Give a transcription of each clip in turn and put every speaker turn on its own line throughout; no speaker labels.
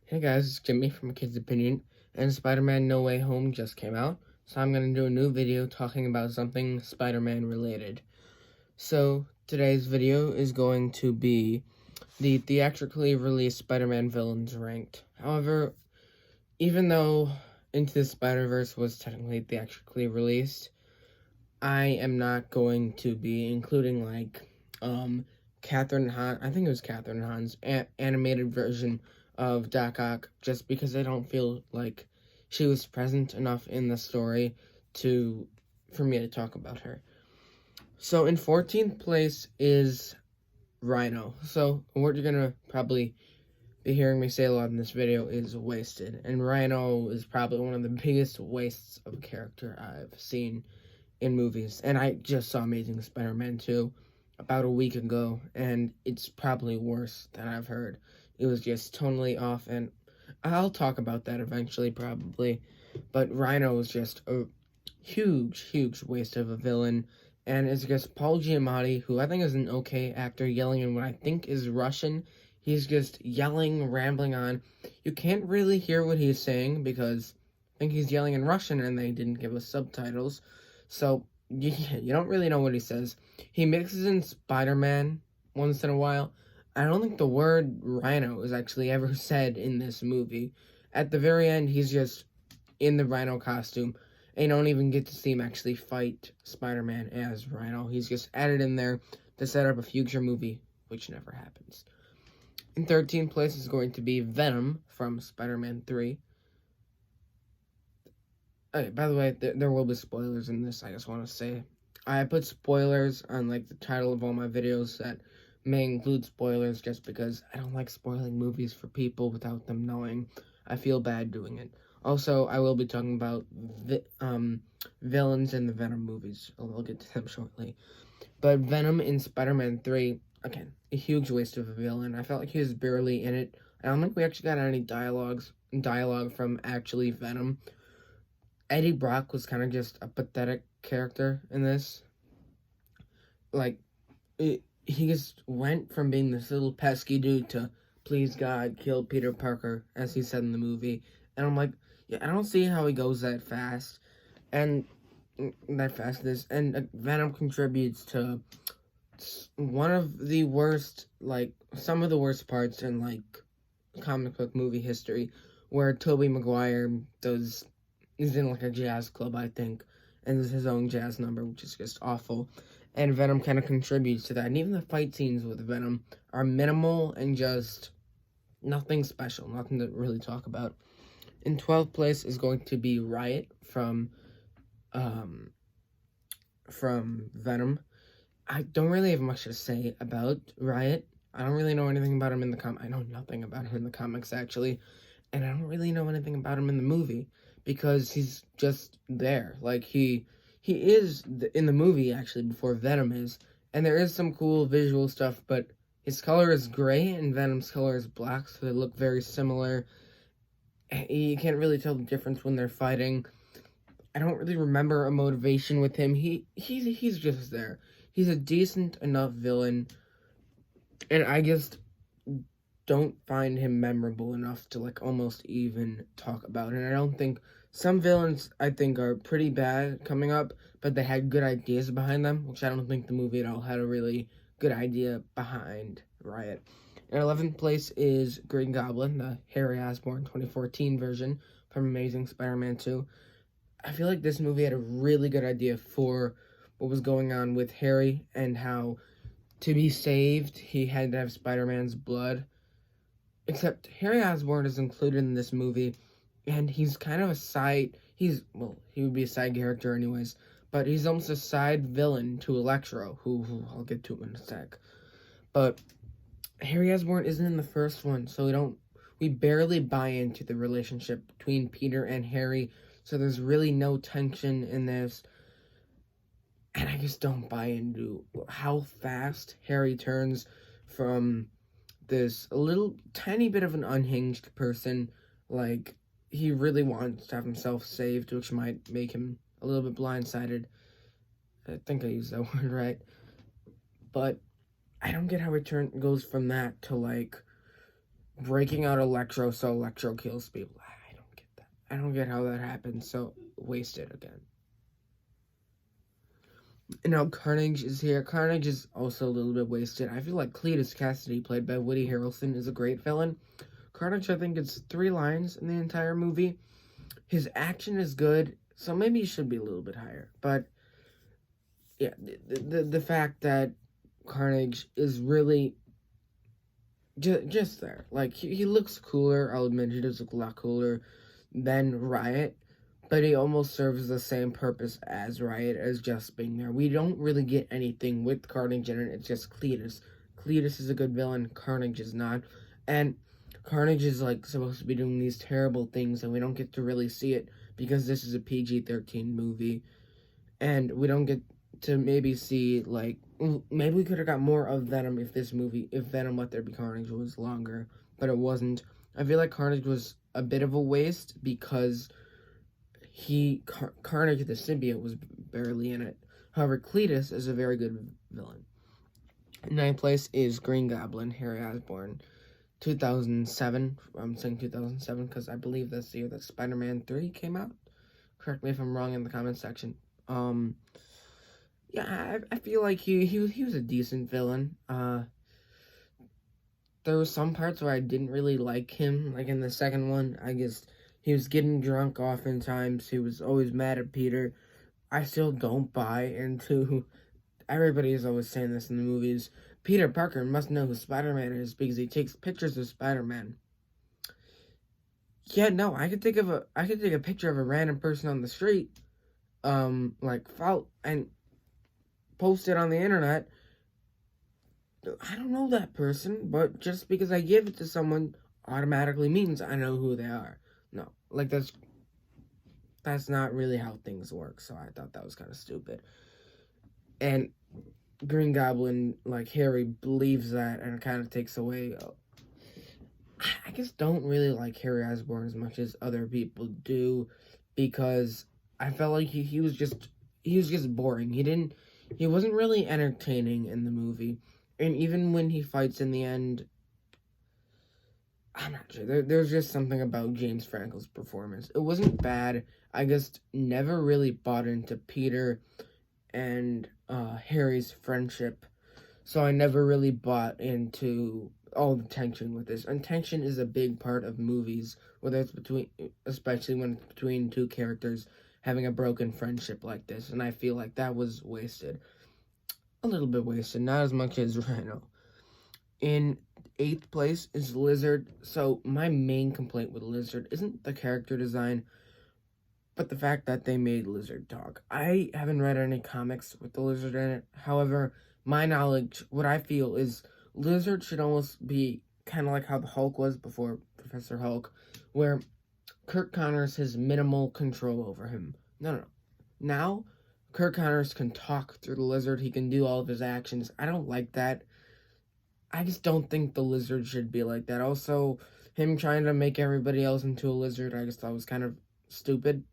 Hey guys, it's Jimmy from A Kid's Opinion, and Spider-Man No Way Home just came out, so I'm going to do a new video talking about something Spider-Man related. So, today's video is going to be the theatrically released Spider-Man villains ranked. However, even though Into the Spider-Verse was technically theatrically released, I am not going to be including, Catherine Hahn, I think it was Catherine Hahn's animated version of Doc Ock, just because I don't feel like she was present enough in the story for me to talk about her. So in 14th place is Rhino. So what you're gonna probably be hearing me say a lot in this video is wasted, and Rhino is probably one of the biggest wastes of a character I've seen in movies. And I just saw Amazing Spider-Man 2 about a week ago, and it's probably worse than I've heard. It was just tonally off, and I'll talk about that eventually, probably. But Rhino is just a huge waste of a villain, and it's just Paul Giamatti, who I think is an okay actor, yelling in what I think is Russian. He's just yelling, rambling on. You can't really hear what he's saying because I think he's yelling in Russian, and they didn't give us subtitles. So, you don't really know what he says. He mixes in Spider-Man once in a while. I don't think the word Rhino is actually ever said in this movie. At the very end, he's just in the Rhino costume, and you don't even get to see him actually fight Spider-Man as Rhino. He's just added in there to set up a future movie, which never happens. In 13th place is going to be Venom from Spider-Man 3. Okay, by the way, there will be spoilers in this, I just want to say. I put spoilers on, the title of all my videos that may include spoilers just because I don't like spoiling movies for people without them knowing. I feel bad doing it. Also, I will be talking about villains in the Venom movies. I'll get to them shortly. But Venom in Spider-Man 3, again, a huge waste of a villain. I felt like he was barely in it. I don't think we actually got any dialogue from actually Venom. Eddie Brock was kind of just a pathetic character in this. He just went from being this little pesky dude to, please God, kill Peter Parker, as he said in the movie. And I'm like, yeah, I don't see how he goes that fast. And Venom contributes to one of the worst, some of the worst parts in, comic book movie history, where Tobey Maguire is in, a jazz club, I think, and there's his own jazz number, which is just awful. And Venom kind of contributes to that. And even the fight scenes with Venom are minimal and just nothing special, nothing to really talk about. In 12th place is going to be Riot from Venom. I don't really have much to say about Riot. I don't really know anything about him in the comics. I know nothing about him in the comics, actually. And I don't really know anything about him in the movie because he's just there. He is in the movie, actually, before Venom is. And there is some cool visual stuff, but his color is gray and Venom's color is black, so they look very similar. You can't really tell the difference when they're fighting. I don't really remember a motivation with him. He's just there. He's a decent enough villain, and I just don't find him memorable enough to almost even talk about. And I don't think some villains I think are pretty bad coming up, but they had good ideas behind them, which I don't think the movie at all had a really good idea behind Riot. In 11th place is Green Goblin, the Harry Osborne 2014 version from Amazing Spider-Man 2. I feel like this movie had a really good idea for what was going on with Harry and how to be saved, he had to have Spider-Man's blood. Except Harry Osborne is included in this movie, and he's kind of he would be a side character anyways, but he's almost a side villain to Electro, who I'll get to in a sec. But Harry Osborne isn't in the first one, so we barely buy into the relationship between Peter and Harry, so there's really no tension in this. And I just don't buy into how fast Harry turns from this little tiny bit of an unhinged person. He really wants to have himself saved, which might make him a little bit blindsided. I think I used that word right. But I don't get how it goes from that to breaking out Electro so Electro kills people. I don't get that. I don't get how that happened. So wasted again. And now Carnage is here. Carnage is also a little bit wasted. I feel like Cletus Cassidy, played by Woody Harrelson, is a great villain. Carnage, I think, gets 3 lines in the entire movie. His action is good, so maybe he should be a little bit higher. But yeah, the fact that Carnage is really just there. Like, he looks cooler. I'll admit he does look a lot cooler than Riot. But he almost serves the same purpose as Riot, as just being there. We don't really get anything with Carnage in it. It's just Cletus. Cletus is a good villain. Carnage is not. And Carnage is, like, supposed to be doing these terrible things, and we don't get to really see it because this is a PG-13 movie. And we don't get to maybe see, like, maybe we could have got more of Venom if Venom Let There Be Carnage was longer, but it wasn't. I feel like Carnage was a bit of a waste because Carnage the symbiote was barely in it. However, Cletus is a very good villain. In 9th place is Green Goblin, Harry Osborne, 2007. I'm saying 2007 because I believe that's the year that Spider-Man 3 came out. Correct me if I'm wrong in the comments section. Yeah, I feel like he was a decent villain. There was some parts where I didn't really like him. Like in the second one, I guess he was getting drunk oftentimes. He was always mad at Peter. I still don't buy into... Everybody is always saying this in the movies. Peter Parker must know who Spider-Man is because he takes pictures of Spider-Man. Yeah, no, I could take a picture of a random person on the street, and post it on the internet. I don't know that person, but just because I give it to someone automatically means I know who they are. No, like that's not really how things work, so I thought that was kind of stupid. And Green Goblin, like Harry, believes that and kind of takes away... I just don't really like Harry Osborne as much as other people do, because I felt like he was just boring. He wasn't really entertaining in the movie. And even when he fights in the end, I'm not sure. There's just something about James Franco's performance. It wasn't bad. I just never really bought into Peter and Harry's friendship. So I never really bought into all the tension with this. And tension is a big part of movies, whether it's especially when it's between two characters having a broken friendship like this. And I feel like that was wasted. A little bit wasted, not as much as Rhino. In 8th place is Lizard. So my main complaint with Lizard isn't the character design, but the fact that they made Lizard talk. I haven't read any comics with the Lizard in it. However, my knowledge, what I feel is Lizard should almost be kind of like how the Hulk was before Professor Hulk, where Kirk Connors has minimal control over him. No. Now, Kirk Connors can talk through the Lizard. He can do all of his actions. I don't like that. I just don't think the Lizard should be like that. Also, him trying to make everybody else into a lizard, I just thought was kind of stupid.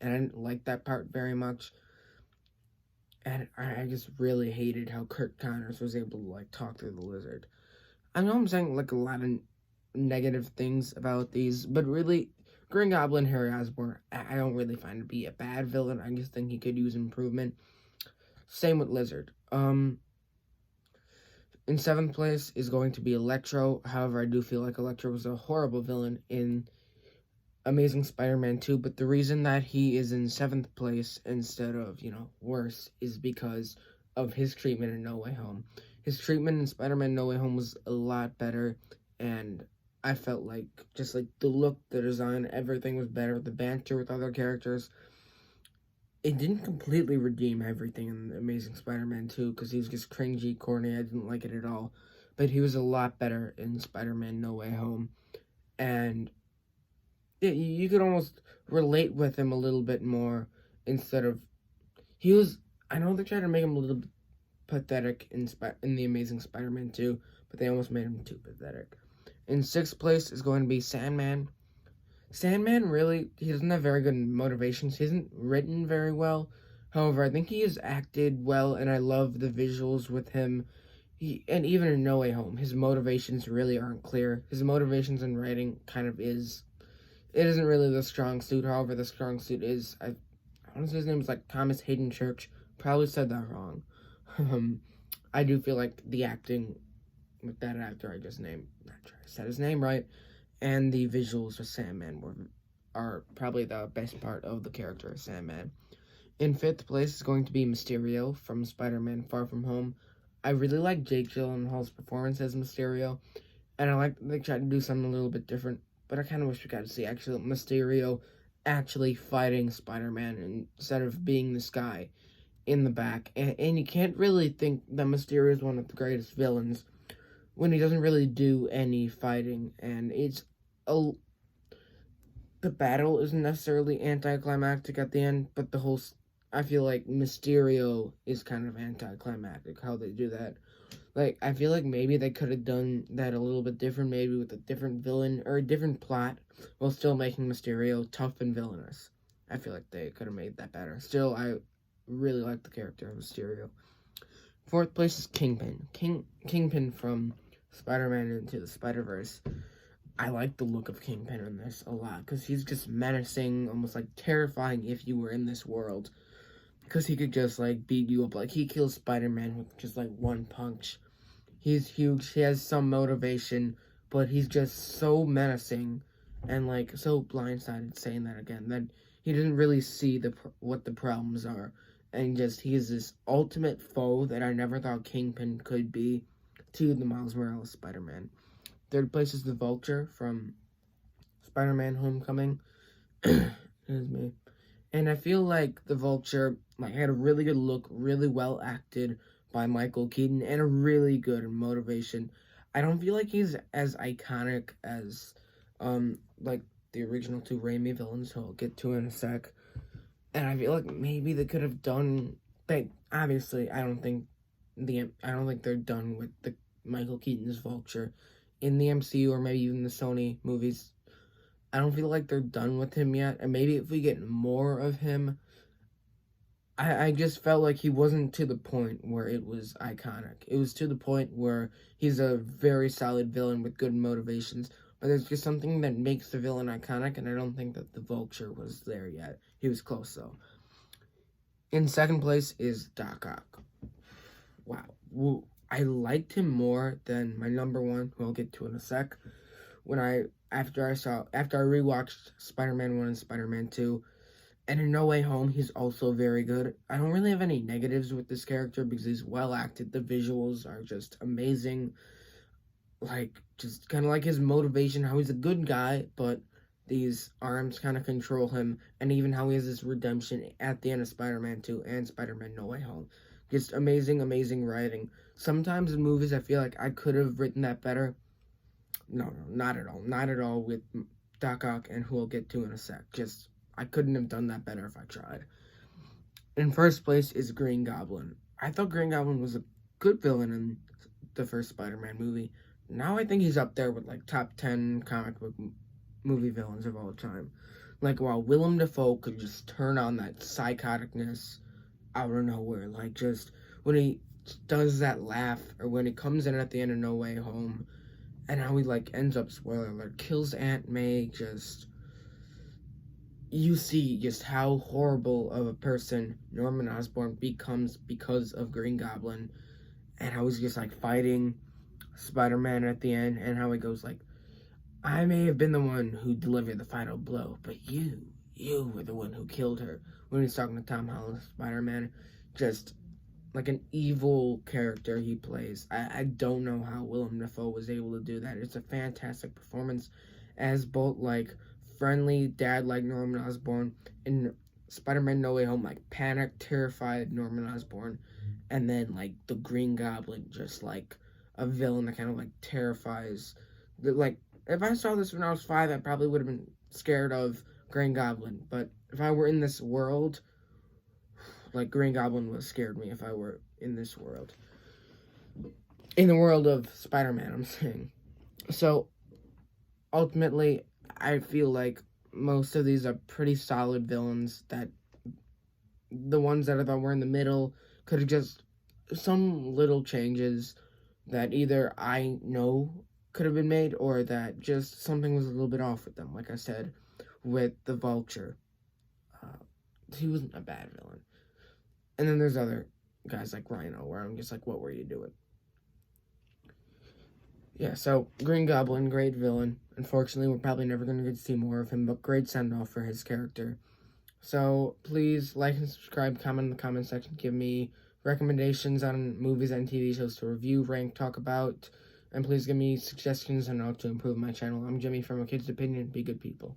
And I didn't like that part very much. And I just really hated how Kirk Connors was able to, like, talk through the Lizard. I know I'm saying, like, a lot of negative things about these, but really, Green Goblin, Harry Osborne, I don't really find to be a bad villain. I just think he could use improvement. Same with Lizard. In 7th place is going to be Electro. However, I do feel like Electro was a horrible villain in Amazing Spider-Man 2, but the reason that he is in 7th place instead of, worse is because of his treatment in No Way Home. His treatment in Spider-Man No Way Home was a lot better, and I felt like, just like the look, the design, everything was better. The banter with other characters, it didn't completely redeem everything in Amazing Spider-Man 2, because he was just cringy, corny, I didn't like it at all. But he was a lot better in Spider-Man No Way Home, and you could almost relate with him a little bit more instead of... I know they tried to make him a little bit pathetic in the Amazing Spider-Man 2, but they almost made him too pathetic. In 6th place is going to be Sandman. Sandman, really, he doesn't have very good motivations. He isn't written very well. However, I think he is acted well, and I love the visuals with him And even in No Way Home, his motivations really aren't clear. His motivations in writing kind of is. It isn't really the strong suit. However, the strong suit is. I want to say his name is like Thomas Hayden Church. Probably said that wrong. I do feel like the acting with that actor I just named, not sure I said his name right, and the visuals of Sandman are probably the best part of the character of Sandman. In fifth place is going to be Mysterio from Spider-Man Far From Home. I really like Jake Gyllenhaal's performance as Mysterio, and I like that they tried to do something a little bit different, but I kind of wish we got to see actually Mysterio actually fighting Spider-Man instead of being this guy in the back. And you can't really think that Mysterio is one of the greatest villains when he doesn't really do any fighting, and the battle isn't necessarily anticlimactic at the end, but I feel like Mysterio is kind of anticlimactic how they do that. Like, I feel like maybe they could have done that a little bit different, maybe with a different villain or a different plot, while still making Mysterio tough and villainous. I feel like they could have made that better. Still, I really like the character of Mysterio. Fourth place is Kingpin. Kingpin from Spider-Man Into the Spider-Verse. I like the look of Kingpin in this a lot, because he's just menacing, almost like terrifying if you were in this world. Because he could just, like, beat you up. Like, he kills Spider-Man with just, like, one punch. He's huge, he has some motivation, but he's just so menacing and, like, so blindsided, saying that again, that he doesn't really see what the problems are. And he's this ultimate foe that I never thought Kingpin could be to the Miles Morales Spider-Man. Third place is the Vulture from Spider-Man Homecoming. Excuse me. And I feel like the Vulture had a really good look, really well acted by Michael Keaton, and a really good motivation. I don't feel like he's as iconic as the original two Raimi villains, who I'll get to in a sec. And I feel like maybe they could have done. Obviously, I don't think they're done with the Michael Keaton's Vulture in the MCU, or maybe even the Sony movies. I don't feel like they're done with him yet, and maybe if we get more of him, I just felt like he wasn't to the point where it was iconic. It was to the point where he's a very solid villain with good motivations, but there's just something that makes the villain iconic, and I don't think that the Vulture was there yet. He was close, though. In second place is Doc Ock. Wow. I liked him more than my number one, who I'll get to in a sec. After I rewatched Spider-Man 1 and Spider-Man 2, and in No Way Home, he's also very good. I don't really have any negatives with this character because he's well acted. The visuals are just amazing. Just kind of like his motivation, how he's a good guy, but these arms kind of control him, and even how he has this redemption at the end of Spider-Man 2 and Spider-Man No Way Home. Just amazing, amazing writing. Sometimes in movies, I feel like I could have written that better. No, not at all. Not at all with Doc Ock, and who I'll get to in a sec. I couldn't have done that better if I tried. In first place is Green Goblin. I thought Green Goblin was a good villain in the first Spider-Man movie. Now I think he's up there with, top 10 comic book movie villains of all time. While Willem Dafoe could just turn on that psychoticness out of nowhere. Just when he does that laugh, or when he comes in at the end of No Way Home, and how he, ends up, spoiler alert, kills Aunt May. You see just how horrible of a person Norman Osborn becomes because of Green Goblin, and how he's just, fighting Spider-Man at the end, and how he goes, I may have been the one who delivered the final blow, but you were the one who killed her. When he's talking to Tom Holland's Spider-Man, just an evil character he plays. I don't know how Willem Dafoe was able to do that. It's a fantastic performance as both, friendly dad like Norman Osborn, and Spider-Man No Way Home, panicked, terrified Norman Osborn, and then, the Green Goblin, just, a villain that kind of, terrifies. If I saw this when I was 5, I probably would have been scared of Green Goblin, but if I were in this world, Green Goblin would have scared me if I were in this world. In the world of Spider-Man, I'm saying. So, ultimately, I feel like most of these are pretty solid villains, that the ones that I thought were in the middle could have just some little changes that either I know could have been made or that just something was a little bit off with them. Like I said, with the Vulture, he wasn't a bad villain. And then there's other guys like Rhino, where I'm just like, what were you doing? Yeah, so Green Goblin, great villain. Unfortunately, we're probably never going to get to see more of him, but great send-off for his character. So please like and subscribe, comment in the comment section, give me recommendations on movies and TV shows to review, rank, talk about, and please give me suggestions on how to improve my channel. I'm Jimmy from A Kid's Opinion. Be good people.